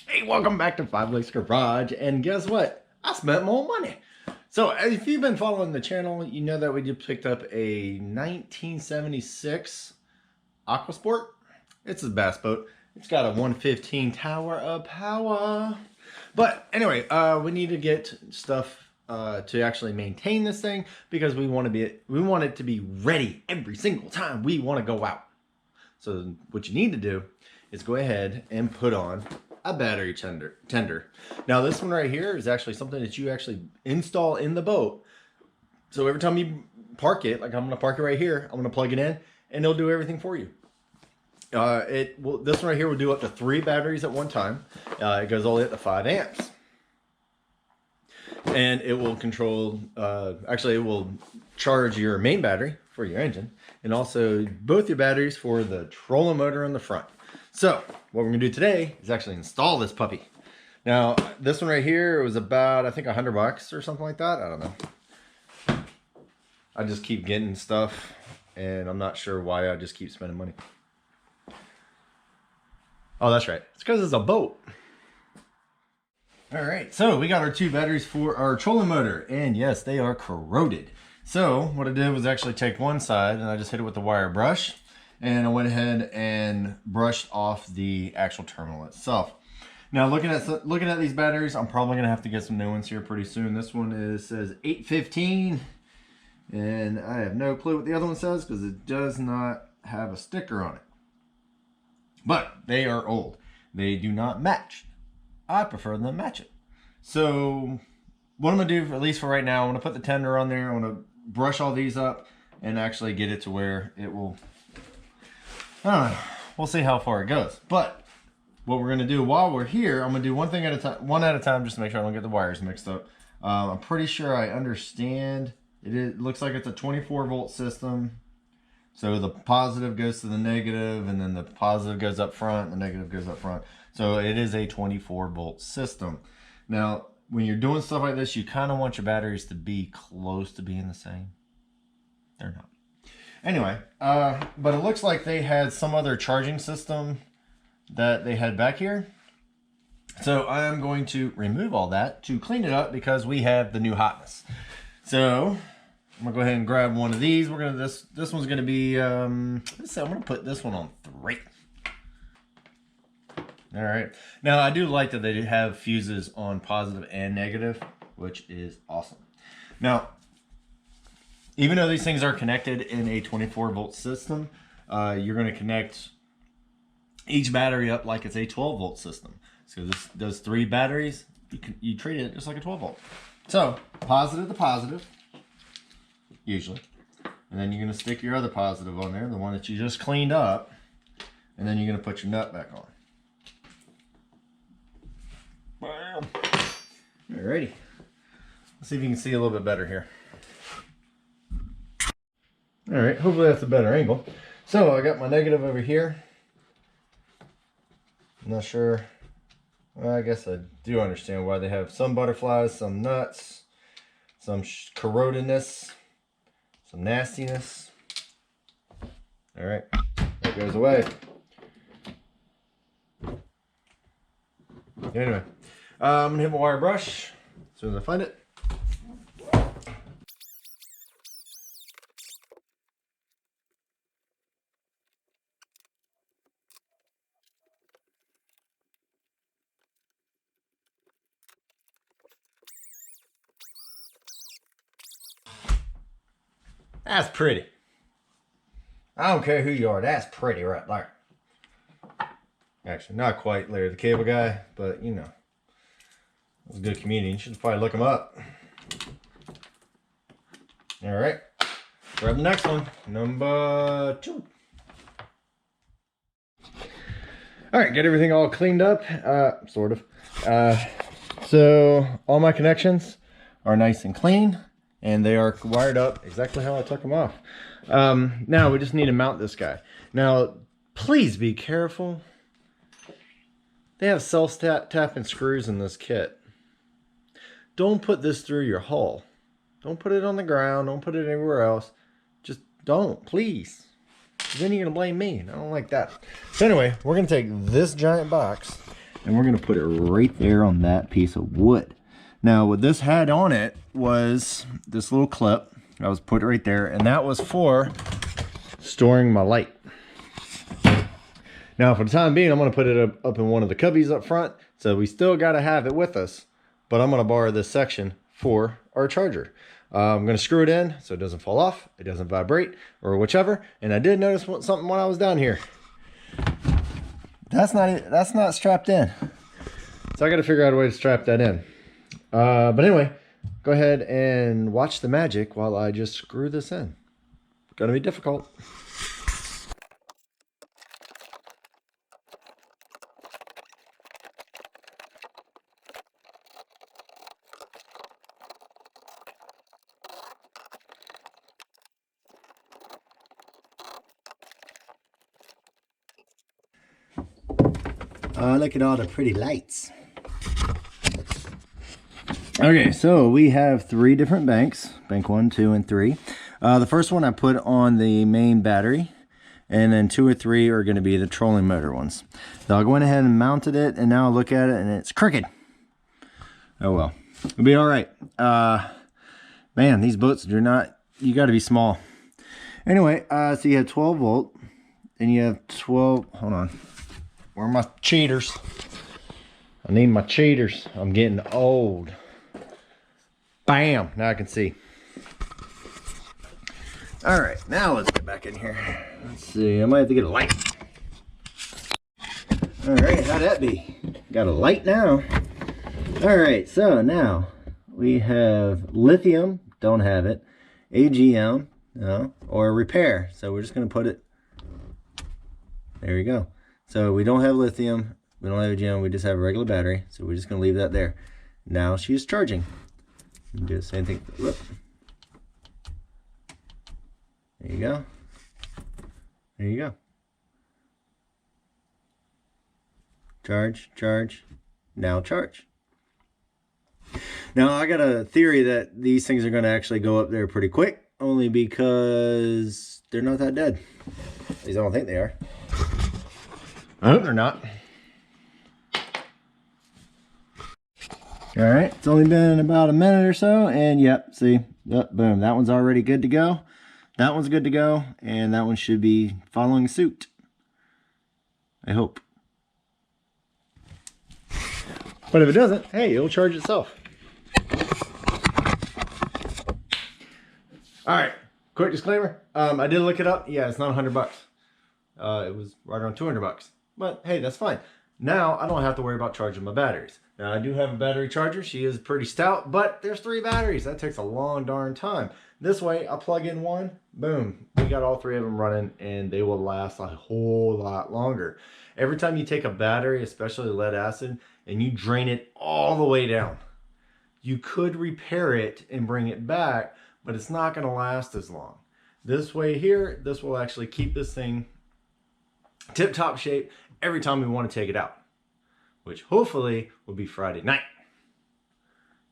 Hey, welcome back to Five Lakes Garage. And guess what? I spent more money. So if you've been following the channel, you know that we just picked up a 1976 Aquasport. It's a bass boat. It's got a 115 tower of power. But anyway, we need to get stuff to actually maintain this thing because we want it to be ready every single time we want to go out. So what you need to do is go ahead and put on a battery tender. Now this one right here is actually something that you actually install in the boat. So every time you park it, like I'm going to park it right here, I'm going to plug it in and it'll do everything for you. This one right here will do up to 3 batteries at one time. It goes all the way up to 5 amps. And it will control, actually it will charge your main battery for your engine and also both your batteries for the trolling motor on the front. So what we're gonna do today is actually install this puppy. Now this one right here was about, I think, $100 or something like that. I don't know. I just keep getting stuff and I'm not sure why I just keep spending money. Oh, that's right. It's because it's a boat. All right, so we got our 2 batteries for our trolling motor, and yes, they are corroded. So what I did was actually take one side and I just hit it with the wire brush, and I went ahead and brushed off the actual terminal itself. Now looking at these batteries, I'm probably gonna have to get some new ones here pretty soon. This one says 815, and I have no clue what the other one says because it does not have a sticker on it. But they are old. They do not match. I prefer them to match it. So what I'm gonna do, at least for right now, I'm gonna put the tender on there. I'm gonna brush all these up and actually get it to where it will, I don't know, we'll see how far it goes. But what we're gonna do while we're here, I'm gonna do one at a time just to make sure I don't get the wires mixed up. I'm pretty sure I understand. It looks like it's a 24-volt system. So the positive goes to the negative, and then the positive goes up front, and the negative goes up front. So it is a 24-volt system. Now, when you're doing stuff like this, you kind of want your batteries to be close to being the same. They're not. Anyway, but it looks like they had some other charging system that they had back here. So I am going to remove all that to clean it up because we have the new hotness. So I'm gonna go ahead and grab one of these. We're gonna this one's gonna be I'm gonna put this one on 3. All right. Now I do like that they do have fuses on positive and negative, which is awesome. Now, even though these things are connected in a 24-volt system, you're gonna connect each battery up like it's a 12-volt system. So this does 3 batteries. You treat it just like a 12-volt. So positive to positive. Usually, and then you're going to stick your other positive on there, the one that you just cleaned up, and then you're going to put your nut back on. Bam. Alrighty, let's see if you can see a little bit better here. All right, hopefully that's a better angle. So I got my negative over here. I'm not sure. Well, I guess I do understand why they have some butterflies, some nuts, some corrodedness, some nastiness. All right, that goes away. Anyway, I'm gonna hit my wire brush as soon as I find it. That's pretty. I don't care who you are, that's pretty right there. Actually, not quite Larry the Cable Guy, but you know, he's a good comedian. You should probably look him up. All right, grab the next one, number 2. All right, get everything all cleaned up, sort of. So all my connections are nice and clean. And they are wired up exactly how I took them off. Now we just need to mount this guy. Now, please be careful. They have self-tapping screws in this kit. Don't put this through your hull. Don't put it on the ground. Don't put it anywhere else. Just don't, please. Then you're going to blame me. I don't like that. So anyway, we're going to take this giant box and we're going to put it right there on that piece of wood. Now what this had on it was this little clip. I was put right there, and that was for storing my light. Now for the time being, I'm going to put it up in one of the cubbies up front, so we still got to have it with us, but I'm going to borrow this section for our charger. I'm going to screw it in so it doesn't fall off, it doesn't vibrate, or whichever. And I did notice something when I was down here. That's not strapped in. So I got to figure out a way to strap that in. But anyway, go ahead and watch the magic while I just screw this in. Gonna be difficult. Look at all the pretty lights. Okay, so we have 3 different banks, bank 1, 2, and 3. The first one I put on the main battery, and then 2 or 3 are going to be the trolling motor ones. So I went ahead and mounted it, and now I look at it, and it's crooked. Oh well, it'll be all right. Man, these boats do not, you got to be small. Anyway, so you have 12 volt, and you have 12, hold on. Where are my cheaters? I need my cheaters. I'm getting old. Bam! Now I can see. All right, now let's get back in here. Let's see. I might have to get a light. All right, how'd that be? Got a light now. All right, so now we have lithium. Don't have it. AGM, no, or repair. So we're just going to put it. There you go. So we don't have lithium. We don't have AGM. We just have a regular battery. So we're just going to leave that there. Now she's charging. Do the same thing. Whoop. There you go. There you go. Charge, charge. Now charge. Now I got a theory that these things are going to actually go up there pretty quick, only because they're not that dead. At least I don't think they are. I hope they're not. All right, it's only been about a minute or so, and yep, see, yep, boom, that one's already good to go. That one's good to go, and that one should be following suit. I hope. But if it doesn't, hey, it'll charge itself. All right, quick disclaimer. I did look it up. Yeah, it's not $100. It was right around $200. But hey, that's fine. Now I don't have to worry about charging my batteries. Now I do have a battery charger. She is pretty stout, but there's 3 batteries. That takes a long darn time. This way, I plug in one, boom, we got all 3 of them running, and they will last a whole lot longer. Every time you take a battery, especially lead acid, and you drain it all the way down, you could repair it and bring it back, but it's not going to last as long. This way here, this will actually keep this thing tip-top shape every time we want to take it out, which hopefully will be Friday night.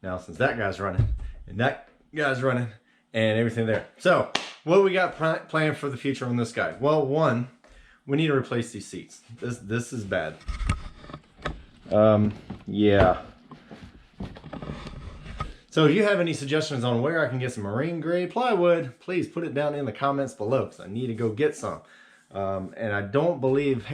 Now, since that guy's running and that guy's running and everything there. So, what we got planned for the future on this guy? Well, one, we need to replace these seats. This is bad. Yeah. So if you have any suggestions on where I can get some marine grade plywood, please put it down in the comments below, because I need to go get some. And I don't believe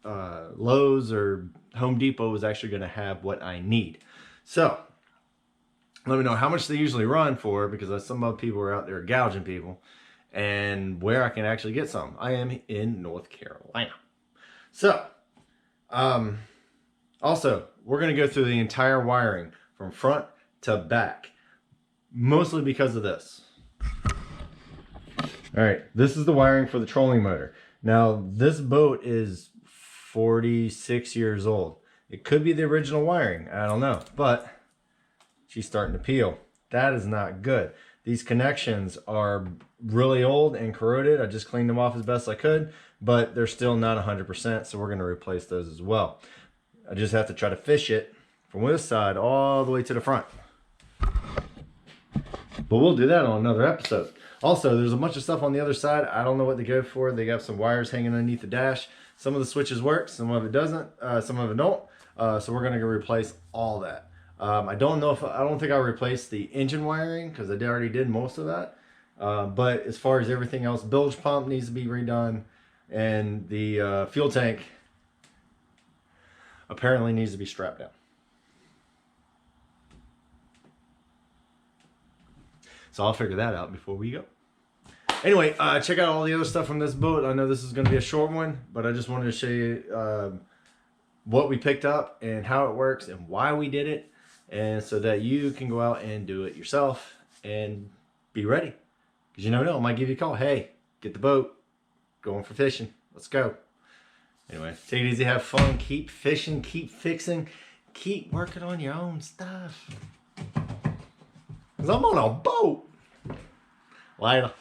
Lowe's or Home Depot is actually going to have what I need. So let me know how much they usually run for, because some other people are out there gouging people, and where I can actually get some. I am in North Carolina. So also, we're going to go through the entire wiring from front to back, mostly because of this. All right, this is the wiring for the trolling motor. Now, this boat is 46 years old. It could be the original wiring, I don't know, but she's starting to peel. That is not good. These connections are really old and corroded. I just cleaned them off as best I could, but they're still not 100%, so we're going to replace those as well. I just have to try to fish it from this side all the way to the front. But we'll do that on another episode. Also, there's a bunch of stuff on the other side. I don't know what to go for. They got some wires hanging underneath the dash. Some of the switches work, some of it doesn't, some of it don't. So we're gonna go replace all that. I don't think I'll replace the engine wiring because I already did most of that. But as far as everything else, bilge pump needs to be redone, and the fuel tank apparently needs to be strapped down. So I'll figure that out before we go. Anyway, check out all the other stuff from this boat. I know this is going to be a short one, but I just wanted to show you what we picked up and how it works and why we did it, and so that you can go out and do it yourself and be ready. Because you never know, I might give you a call. Hey, get the boat, going for fishing. Let's go. Anyway, take it easy, have fun, keep fishing, keep fixing, keep working on your own stuff. Because I'm on a boat. Later.